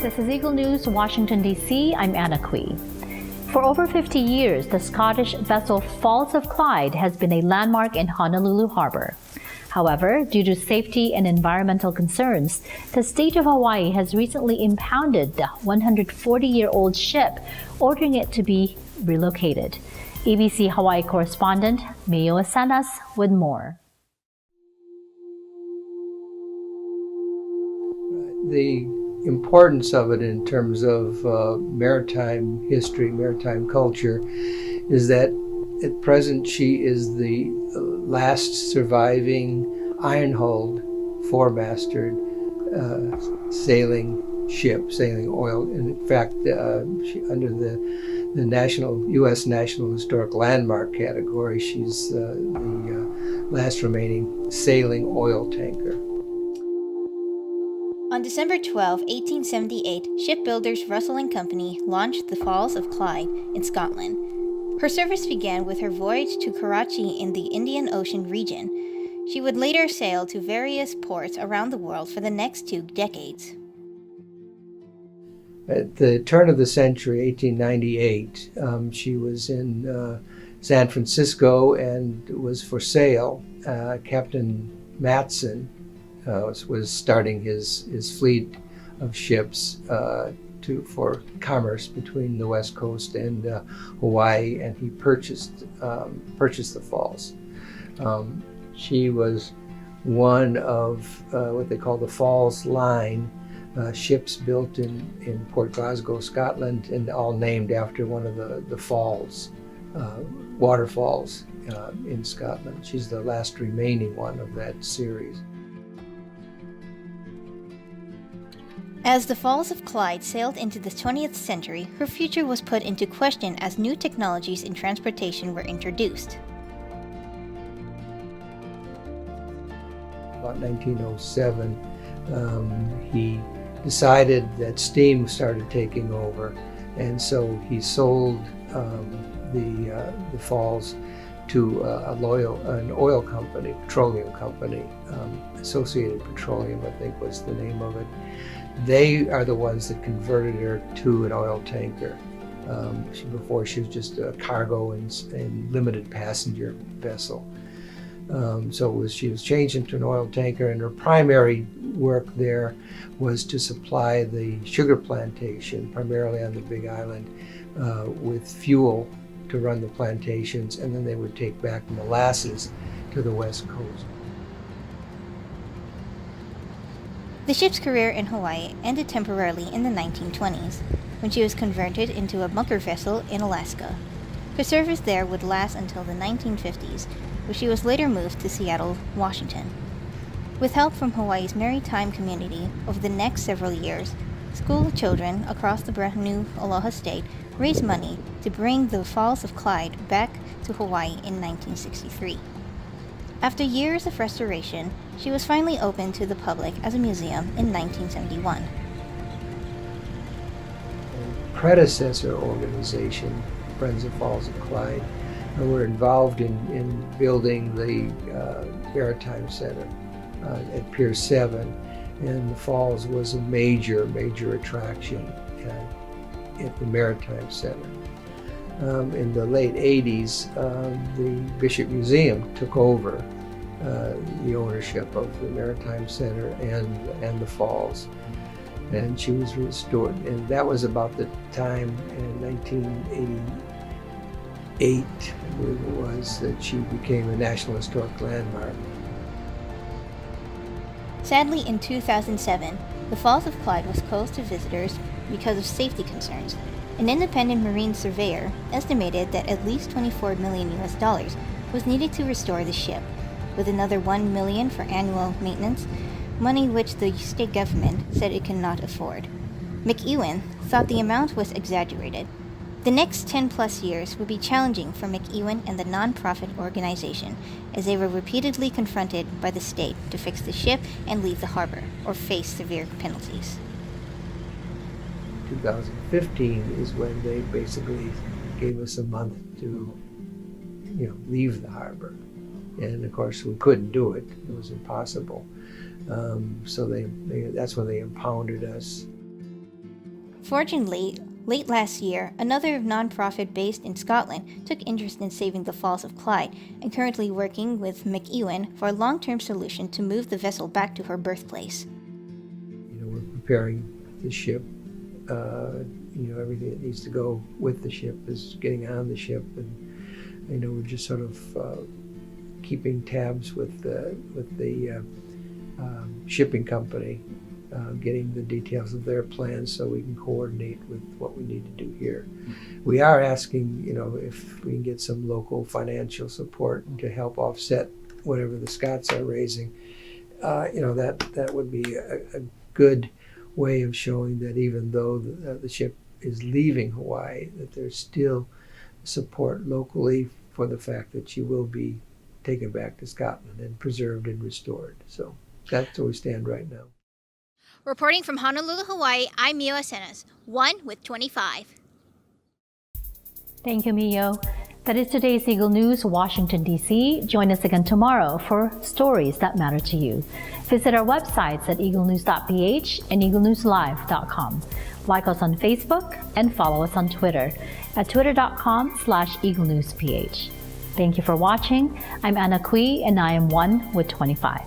This is Eagle News, Washington, D.C. I'm Anna Cui. For over 50 years, the Scottish vessel Falls of Clyde has been a landmark in Honolulu Harbor. However, due to safety and environmental concerns, the state of Hawaii has recently impounded the 140-year-old ship, ordering it to be relocated. ABC Hawaii correspondent Mio Asanas with more. The importance of it in terms of maritime history, maritime culture, is that at present she is the last surviving iron-hulled, four-masted sailing ship, sailing oil. And in fact, under the U.S. National Historic Landmark category, she's the last remaining sailing oil tanker. On December 12, 1878, shipbuilders Russell & Company launched the Falls of Clyde in Scotland. Her service began with her voyage to Karachi in the Indian Ocean region. She would later sail to various ports around the world for the next 2 decades. At the turn of the century, 1898, she was in San Francisco and was for sale. Captain Matson was starting his fleet of ships for commerce between the West Coast and Hawaii, and he purchased the falls. She was one of what they call the Falls Line, ships built in Port Glasgow, Scotland, and all named after one of the falls, waterfalls in Scotland. She's the last remaining one of that series. As the Falls of Clyde sailed into the 20th century, her future was put into question as new technologies in transportation were introduced. About 1907, he decided that steam started taking over, and so he sold the falls to an oil company, petroleum company, Associated Petroleum, I think was the name of it. They are the ones that converted her to an oil tanker. Before she was just a cargo and limited passenger vessel. She was changed into an oil tanker, and her primary work there was to supply the sugar plantation, primarily on the Big Island, with fuel to run the plantations, and then they would take back molasses to the West Coast. The ship's career in Hawaii ended temporarily in the 1920s, when she was converted into a bunker vessel in Alaska. Her service there would last until the 1950s, where she was later moved to Seattle, Washington. With help from Hawaii's maritime community over the next several years, school children across the brand new Aloha State raised money to bring the Falls of Clyde back to Hawaii in 1963. After years of restoration, she was finally opened to the public as a museum in 1971. A predecessor organization, Friends of Falls of Clyde, were involved in building the Maritime Center at Pier 7, and the falls was a major attraction at the Maritime Center. In the late 80s, the Bishop Museum took over the ownership of the Maritime Center and the falls, and she was restored. And that was about the time in 1988, I believe it was, that she became a National Historic Landmark. Sadly, in 2007, the Falls of Clyde was closed to visitors because of safety concerns. An independent marine surveyor estimated that at least $24 million was needed to restore the ship, with another $1 million for annual maintenance, money which the state government said it cannot afford. McEwen thought the amount was exaggerated. The next 10-plus years would be challenging for McEwen and the nonprofit organization, as they were repeatedly confronted by the state to fix the ship and leave the harbor, or face severe penalties. 2015 is when they basically gave us a month to, leave the harbor. And of course we couldn't do it. It was impossible. So that's when they impounded us. Fortunately, late last year, another nonprofit based in Scotland took interest in saving the Falls of Clyde and currently working with McEwen for a long-term solution to move the vessel back to her birthplace. We're preparing the ship. Everything that needs to go with the ship is getting on the ship, and we're just sort of keeping tabs with the shipping company, getting the details of their plans so we can coordinate with what we need to do here. We are asking, if we can get some local financial support to help offset whatever the Scots are raising. That would be a good way of showing that even though the ship is leaving Hawaii, that there's still support locally for the fact that she will be taken back to Scotland and preserved and restored. So that's where we stand right now. Reporting from Honolulu, Hawaii, I'm Mio Asenas, 1 with 25. Thank you, Mio. That is today's Eagle News, Washington, D.C. Join us again tomorrow for stories that matter to you. Visit our websites at Eaglenews.PH and EagleNewsLive.com. Like us on Facebook and follow us on Twitter at Twitter.com/EagleNewsPH. Thank you for watching. I'm Anna Kui, and I am 1 with 25.